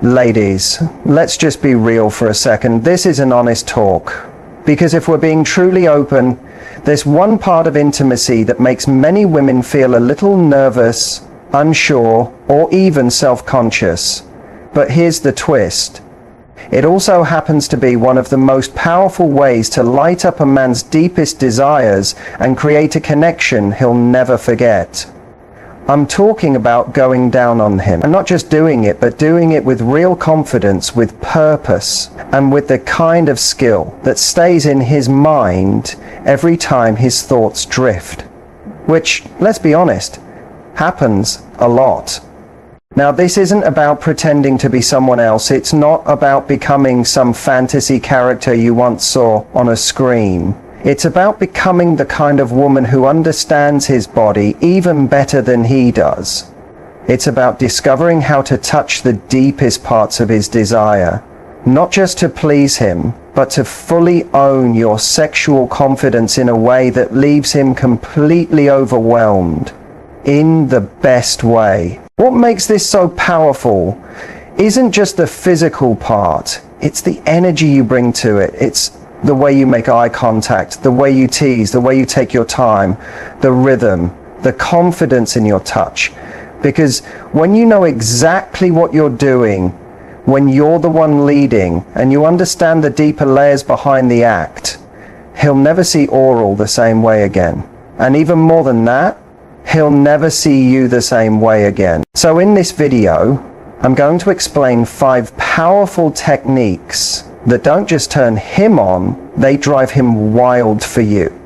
Ladies, let's just be real for a second. This is an honest talk. Because if we're being truly open, there's one part of intimacy that makes many women feel a little nervous, unsure, or even self-conscious. But here's the twist. It also happens to be one of the most powerful ways to light up a man's deepest desires and create a connection he'll never forget. I'm talking about going down on him, and not just doing it, but doing it with real confidence, with purpose, and with the kind of skill that stays in his mind every time his thoughts drift. Which, let's be honest, happens a lot. Now, this isn't about pretending to be someone else. It's not about becoming some fantasy character you once saw on a screen. It's about becoming the kind of woman who understands his body even better than he does. It's about discovering how to touch the deepest parts of his desire, not just to please him, but to fully own your sexual confidence in a way that leaves him completely overwhelmed, in the best way. What makes this so powerful isn't just the physical part, it's the energy you bring to it. It's the way you make eye contact, the way you tease, the way you take your time, the rhythm, the confidence in your touch. Because when you know exactly what you're doing, when you're the one leading, and you understand the deeper layers behind the act, he'll never see oral the same way again. And even more than that, he'll never see you the same way again. So in this video, I'm going to explain 5 powerful techniques that don't just turn him on, they drive him wild for you.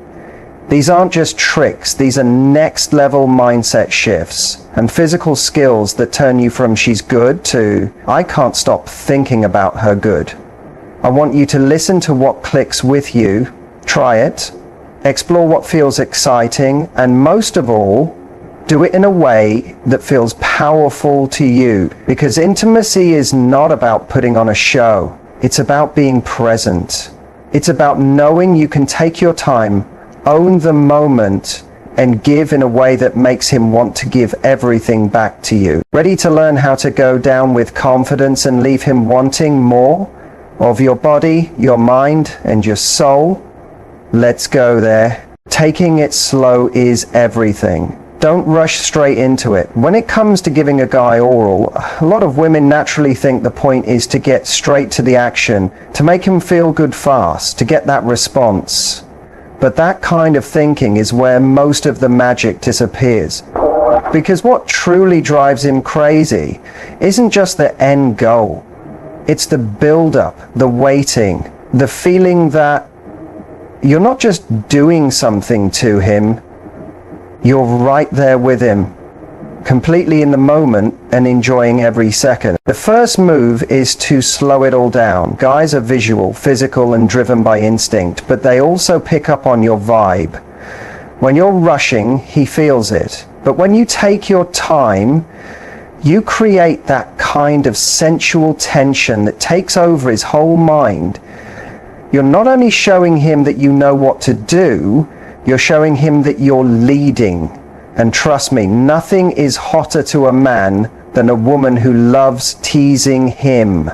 These aren't just tricks, these are next level mindset shifts and physical skills that turn you from she's good to I can't stop thinking about her good. I want you to listen to what clicks with you, try it, explore what feels exciting, and most of all, do it in a way that feels powerful to you. Because intimacy is not about putting on a show. It's about being present. It's about knowing you can take your time, own the moment, and give in a way that makes him want to give everything back to you. Ready to learn how to go down with confidence and leave him wanting more of your body, your mind, and your soul? Let's go there. Taking it slow is everything. Don't rush straight into it. When it comes to giving a guy oral, a lot of women naturally think the point is to get straight to the action, to make him feel good fast, to get that response. But that kind of thinking is where most of the magic disappears. Because what truly drives him crazy isn't just the end goal. It's the build-up, the waiting, the feeling that you're not just doing something to him, you're right there with him, completely in the moment and enjoying every second. The first move is to slow it all down. Guys are visual, physical, and driven by instinct, but they also pick up on your vibe. When you're rushing, he feels it. But when you take your time, you create that kind of sensual tension that takes over his whole mind. You're not only showing him that you know what to do, you're showing him that you're leading. And trust me, nothing is hotter to a man than a woman who loves teasing him.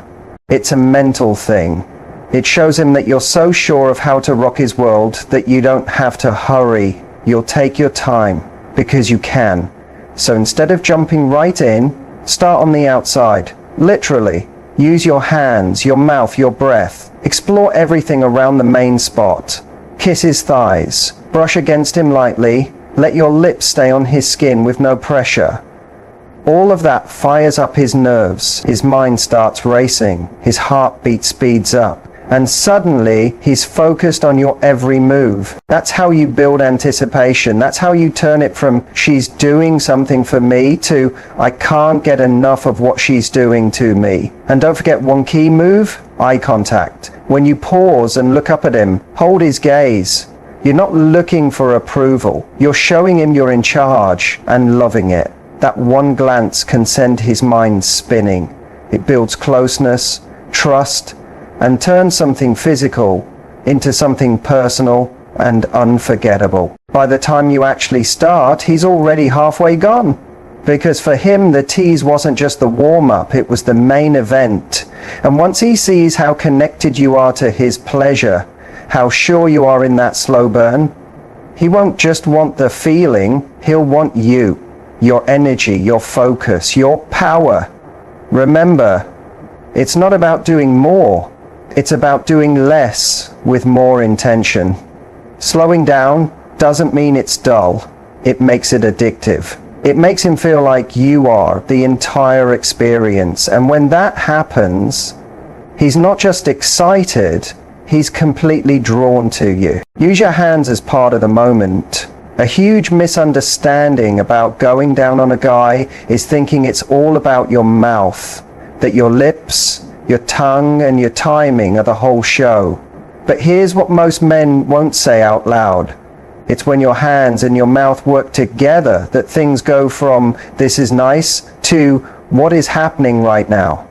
It's a mental thing. It shows him that you're so sure of how to rock his world that you don't have to hurry. You'll take your time because you can. So instead of jumping right in, start on the outside. Literally. Use your hands, your mouth, your breath. Explore everything around the main spot. Kiss his thighs. Brush against him lightly. Let your lips stay on his skin with no pressure. All of that fires up his nerves. His mind starts racing. His heartbeat speeds up. And suddenly, he's focused on your every move. That's how you build anticipation. That's how you turn it from she's doing something for me to I can't get enough of what she's doing to me. And don't forget one key move, eye contact. When you pause and look up at him, hold his gaze. You're not looking for approval. You're showing him you're in charge and loving it. That one glance can send his mind spinning. It builds closeness, trust, and turns something physical into something personal and unforgettable. By the time you actually start, he's already halfway gone. Because for him, the tease wasn't just the warm-up, it was the main event. And once he sees how connected you are to his pleasure, how sure you are in that slow burn, he won't just want the feeling, he'll want you, your energy, your focus, your power. Remember, it's not about doing more, it's about doing less with more intention. Slowing down doesn't mean it's dull, it makes it addictive. It makes him feel like you are the entire experience. And when that happens, he's not just excited, he's completely drawn to you. Use your hands as part of the moment. A huge misunderstanding about going down on a guy is thinking it's all about your mouth, that your lips, your tongue, and your timing are the whole show. But here's what most men won't say out loud. It's when your hands and your mouth work together that things go from "this is nice" to "what is happening right now."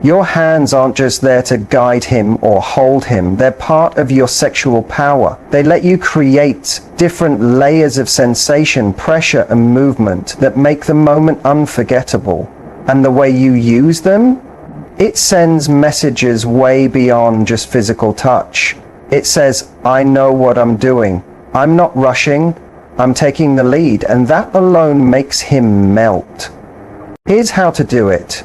Your hands aren't just there to guide him or hold him. They're part of your sexual power. They let you create different layers of sensation, pressure, and movement that make the moment unforgettable. And the way you use them, it sends messages way beyond just physical touch. It says, "I know what I'm doing. I'm not rushing, I'm taking the lead," and that alone makes him melt. Here's how to do it.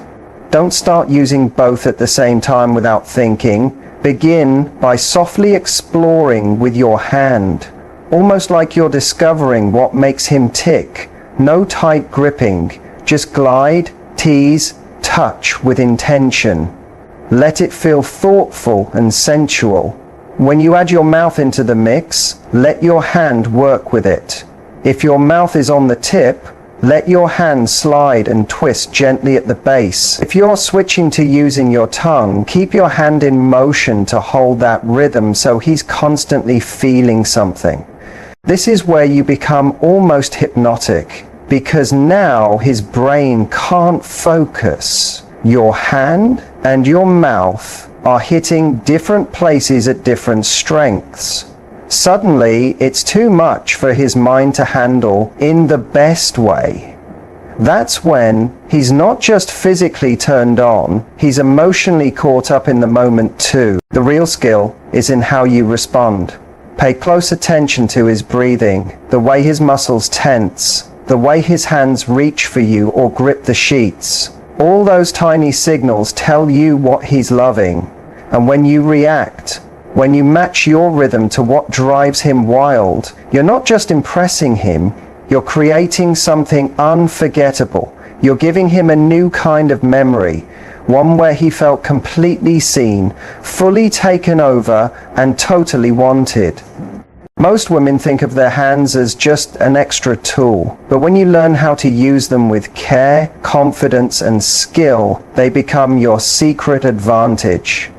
Don't start using both at the same time without thinking. Begin by softly exploring with your hand, almost like you're discovering what makes him tick. No tight gripping, just glide, tease, touch with intention. Let it feel thoughtful and sensual. When you add your mouth into the mix, let your hand work with it. If your mouth is on the tip, let your hand slide and twist gently at the base. If you're switching to using your tongue, keep your hand in motion to hold that rhythm so he's constantly feeling something. This is where you become almost hypnotic, because now his brain can't focus. Your hand and your mouth are hitting different places at different strengths. Suddenly, it's too much for his mind to handle in the best way. That's when he's not just physically turned on, he's emotionally caught up in the moment too. The real skill is in how you respond. Pay close attention to his breathing, the way his muscles tense, the way his hands reach for you or grip the sheets. All those tiny signals tell you what he's loving. And when you react, when you match your rhythm to what drives him wild, you're not just impressing him, you're creating something unforgettable. You're giving him a new kind of memory, one where he felt completely seen, fully taken over, and totally wanted. Most women think of their hands as just an extra tool, but when you learn how to use them with care, confidence, and skill, they become your secret advantage.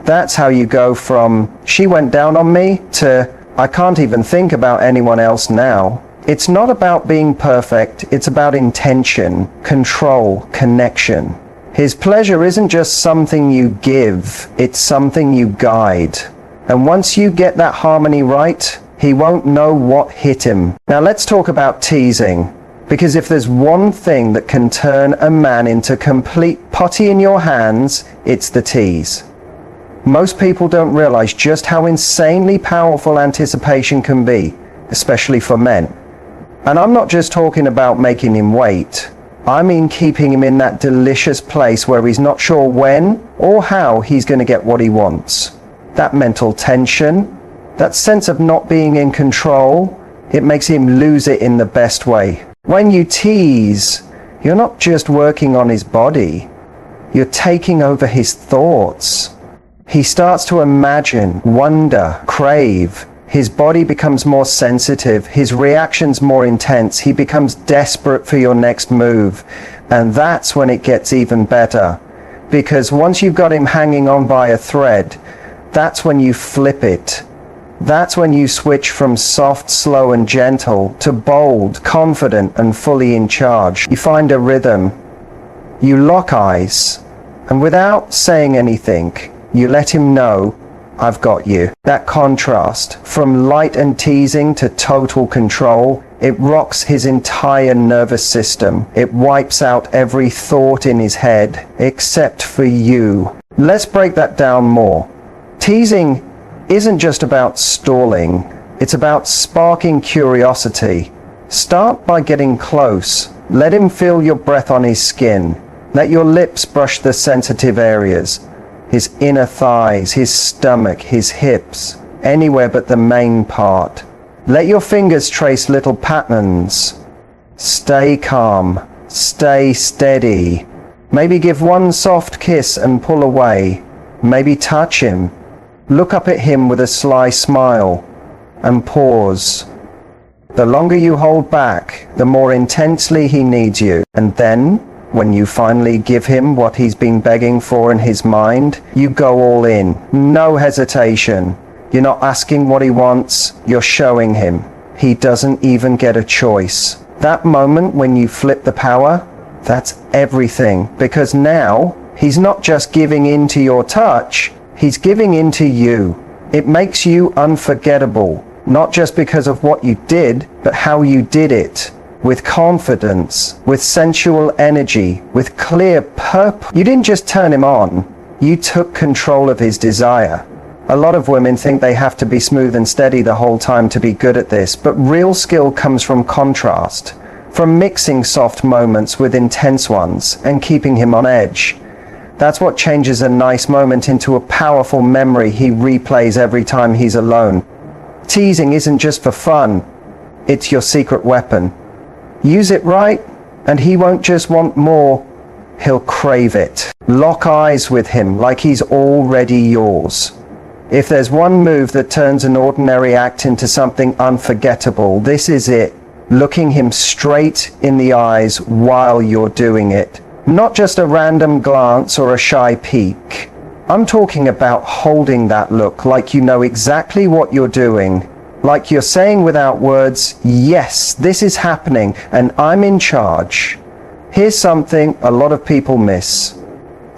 That's how you go from "she went down on me" to "I can't even think about anyone else now." It's not about being perfect, it's about intention, control, connection. His pleasure isn't just something you give, it's something you guide. And once you get that harmony right, he won't know what hit him. Now let's talk about teasing. Because if there's one thing that can turn a man into complete putty in your hands, it's the tease. Most people don't realize just how insanely powerful anticipation can be, especially for men. And I'm not just talking about making him wait. I mean keeping him in that delicious place where he's not sure when or how he's going to get what he wants. That mental tension, that sense of not being in control, it makes him lose it in the best way. When you tease, you're not just working on his body, you're taking over his thoughts. He starts to imagine, wonder, crave. His body becomes more sensitive, his reactions more intense, he becomes desperate for your next move. And that's when it gets even better. Because once you've got him hanging on by a thread, that's when you flip it. That's when you switch from soft, slow, and gentle to bold, confident, and fully in charge. You find a rhythm. You lock eyes. And without saying anything, you let him know, "I've got you." That contrast from light and teasing to total control, It rocks his entire nervous system. It wipes out every thought in his head, except for you. Let's break that down more. Teasing isn't just about stalling. It's about sparking curiosity. Start by getting close. Let him feel your breath on his skin. Let your lips brush the sensitive areas. His inner thighs, his stomach, his hips, anywhere but the main part. Let your fingers trace little patterns. Stay calm. Stay steady. Maybe give one soft kiss and pull away. Maybe touch him. Look up at him with a sly smile. And pause. The longer you hold back, the more intensely he needs you. And then, when you finally give him what he's been begging for in his mind, you go all in. No hesitation. You're not asking what he wants, you're showing him. He doesn't even get a choice. That moment when you flip the power, that's everything. Because now, he's not just giving in to your touch, he's giving in to you. It makes you unforgettable. Not just because of what you did, but how you did it. With confidence, with sensual energy, with clear purpose. You didn't just turn him on, you took control of his desire. A lot of women think they have to be smooth and steady the whole time to be good at this, but real skill comes from contrast, from mixing soft moments with intense ones and keeping him on edge. That's what changes a nice moment into a powerful memory he replays every time he's alone. Teasing isn't just for fun, it's your secret weapon. Use it right, and he won't just want more, he'll crave it. Lock eyes with him like he's already yours. If there's one move that turns an ordinary act into something unforgettable, this is it. Looking him straight in the eyes while you're doing it. Not just a random glance or a shy peek. I'm talking about holding that look like you know exactly what you're doing. Like you're saying without words, yes, this is happening and I'm in charge. Here's something a lot of people miss.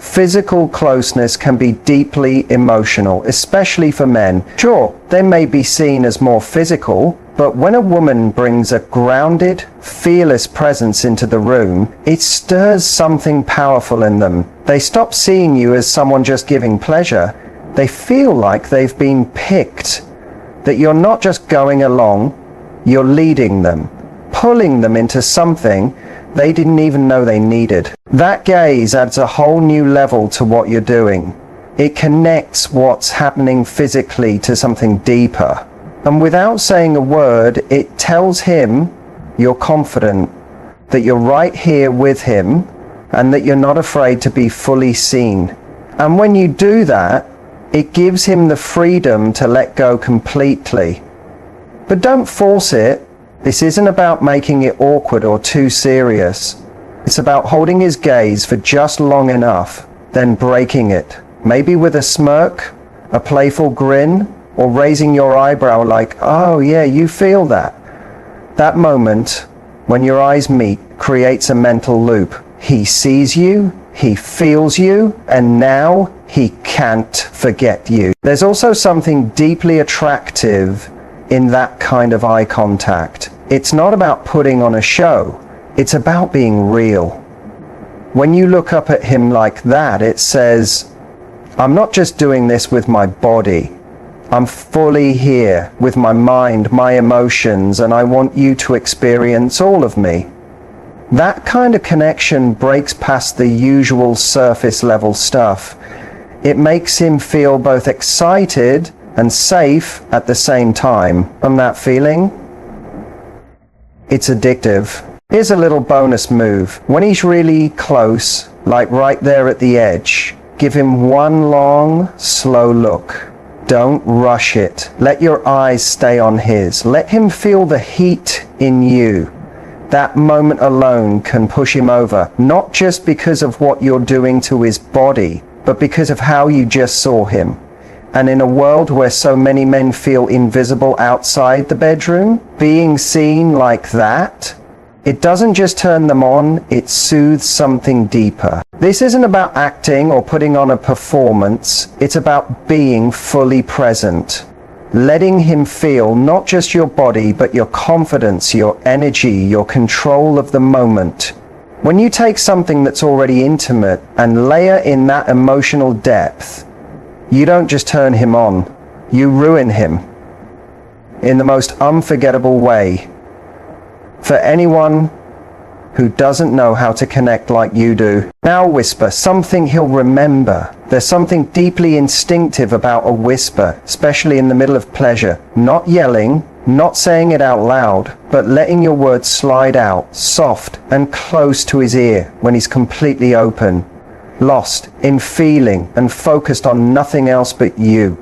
Physical closeness can be deeply emotional, especially for men. Sure, they may be seen as more physical, but when a woman brings a grounded, fearless presence into the room, it stirs something powerful in them. They stop seeing you as someone just giving pleasure. They feel like they've been picked, that you're not just going along, you're leading them, pulling them into something they didn't even know they needed. That gaze adds a whole new level to what you're doing. It connects what's happening physically to something deeper. And without saying a word, it tells him you're confident, that you're right here with him, and that you're not afraid to be fully seen. And when you do that, it gives him the freedom to let go completely. But don't force it. This isn't about making it awkward or too serious. It's about holding his gaze for just long enough, then breaking it. Maybe with a smirk, a playful grin, or raising your eyebrow like, oh yeah, you feel that. That moment, when your eyes meet, creates a mental loop. He sees you, he feels you, and now he can't forget you. There's also something deeply attractive in that kind of eye contact. It's not about putting on a show, it's about being real. When you look up at him like that, it says, I'm not just doing this with my body. I'm fully here with my mind, my emotions, and I want you to experience all of me. That kind of connection breaks past the usual surface level stuff. It makes him feel both excited and safe at the same time. And that feeling? It's addictive. Here's a little bonus move. When he's really close, like right there at the edge, give him one long, slow look. Don't rush it. Let your eyes stay on his. Let him feel the heat in you. That moment alone can push him over, not just because of what you're doing to his body, but because of how you just saw him. And in a world where so many men feel invisible outside the bedroom, being seen like that, it doesn't just turn them on, it soothes something deeper. This isn't about acting or putting on a performance, it's about being fully present. letting him feel not just your body, but your confidence, your energy, your control of the moment. When you take something that's already intimate and layer in that emotional depth, you don't just turn him on, you ruin him in the most unforgettable way. For anyone who doesn't know how to connect like you do, now whisper something he'll remember. There's something deeply instinctive about a whisper, especially in the middle of pleasure. Not yelling, not saying it out loud, but letting your words slide out, soft and close to his ear when he's completely open, lost in feeling and focused on nothing else but you.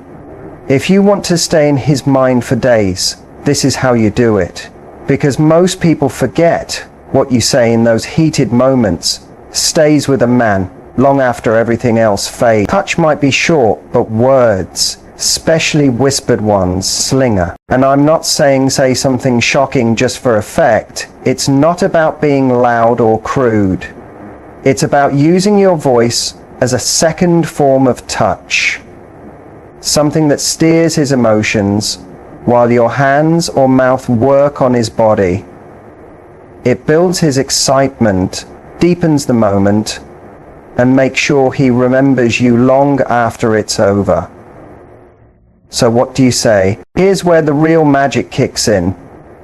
If you want to stay in his mind for days, this is how you do it. Because most people forget what you say in those heated moments stays with a man long after everything else fades. Touch might be short, but words, especially whispered ones, slinger. And I'm not saying say something shocking just for effect. It's not about being loud or crude. It's about using your voice as a second form of touch. Something that steers his emotions while your hands or mouth work on his body. It builds his excitement, deepens the moment, and makes sure he remembers you long after it's over. So what do you say? Here's where the real magic kicks in.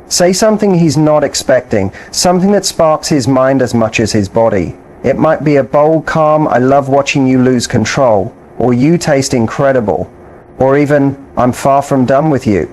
Say something he's not expecting, something that sparks his mind as much as his body. It might be a bold, calm, "I love watching you lose control," or "You taste incredible," or even, "I'm far from done with you."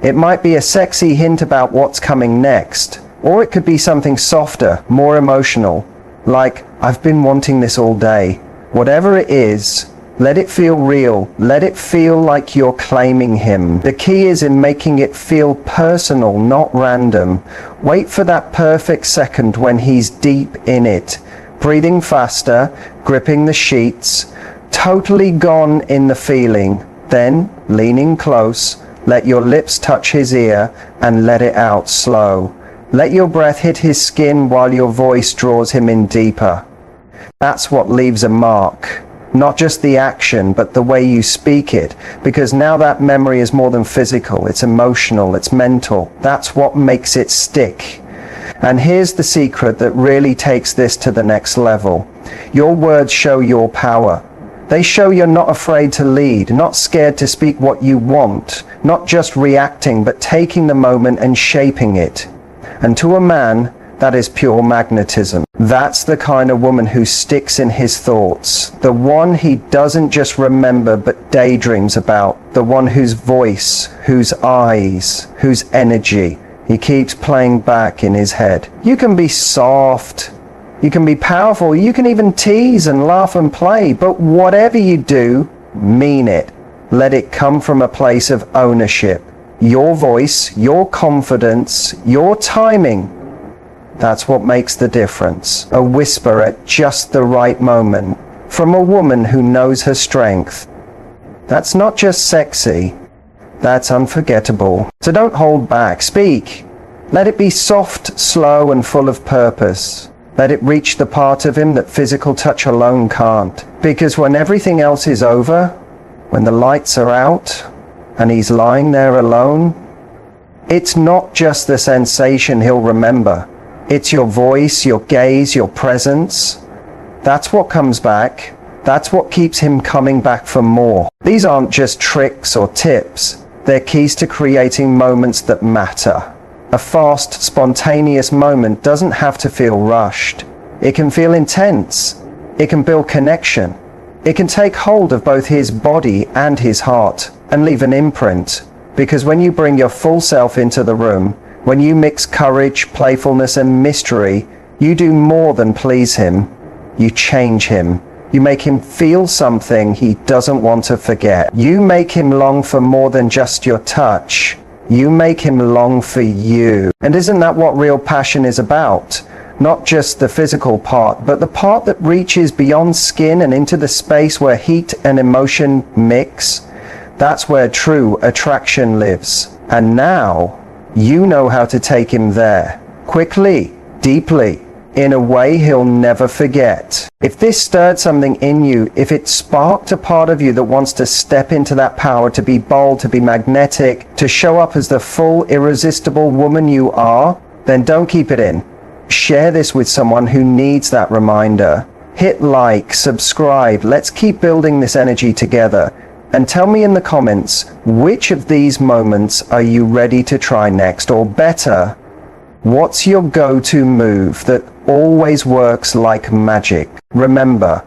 It might be a sexy hint about what's coming next. Or it could be something softer, more emotional, like, "I've been wanting this all day." Whatever it is, let it feel real. Let it feel like you're claiming him. The key is in making it feel personal, not random. Wait for that perfect second when he's deep in it, breathing faster, gripping the sheets, totally gone in the feeling. Then, leaning close, let your lips touch his ear and let it out slow. Let your breath hit his skin while your voice draws him in deeper. That's what leaves a mark. Not just the action, but the way you speak it. Because now that memory is more than physical, it's emotional, it's mental. That's what makes it stick. And here's the secret that really takes this to the next level. Your words show your power. They show you're not afraid to lead, not scared to speak what you want, not just reacting, but taking the moment and shaping it. And to a man, that is pure magnetism. That's the kind of woman who sticks in his thoughts. The one he doesn't just remember but daydreams about. The one whose voice, whose eyes, whose energy he keeps playing back in his head. You can be soft, you can be powerful, you can even tease and laugh and play, but whatever you do, mean it. Let it come from a place of ownership. Your voice, your confidence, your timing. That's what makes the difference. A whisper at just the right moment from a woman who knows her strength. That's not just sexy, that's unforgettable. So don't hold back, speak. Let it be soft, slow, and full of purpose. Let it reach the part of him that physical touch alone can't. Because when everything else is over, when the lights are out, and he's lying there alone, it's not just the sensation he'll remember. It's your voice, your gaze, your presence. That's what comes back. That's what keeps him coming back for more. These aren't just tricks or tips. They're keys to creating moments that matter. A fast, spontaneous moment doesn't have to feel rushed. It can feel intense. It can build connection. It can take hold of both his body and his heart and leave an imprint. Because when you bring your full self into the room, when you mix courage, playfulness, and mystery, you do more than please him. You change him. You make him feel something he doesn't want to forget. You make him long for more than just your touch. You make him long for you. And isn't that what real passion is about? Not just the physical part, but the part that reaches beyond skin and into the space where heat and emotion mix. That's where true attraction lives. And now, you know how to take him there. Quickly, deeply, in a way he'll never forget. If this stirred something in you, if it sparked a part of you that wants to step into that power, to be bold, to be magnetic, to show up as the full, irresistible woman you are, then don't keep it in. Share this with someone who needs that reminder. Hit like, subscribe, let's keep building this energy together. And tell me in the comments, which of these moments are you ready to try next? Or better, what's your go-to move that always works like magic? Remember,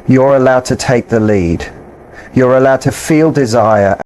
you're allowed to take the lead. You're allowed to feel desire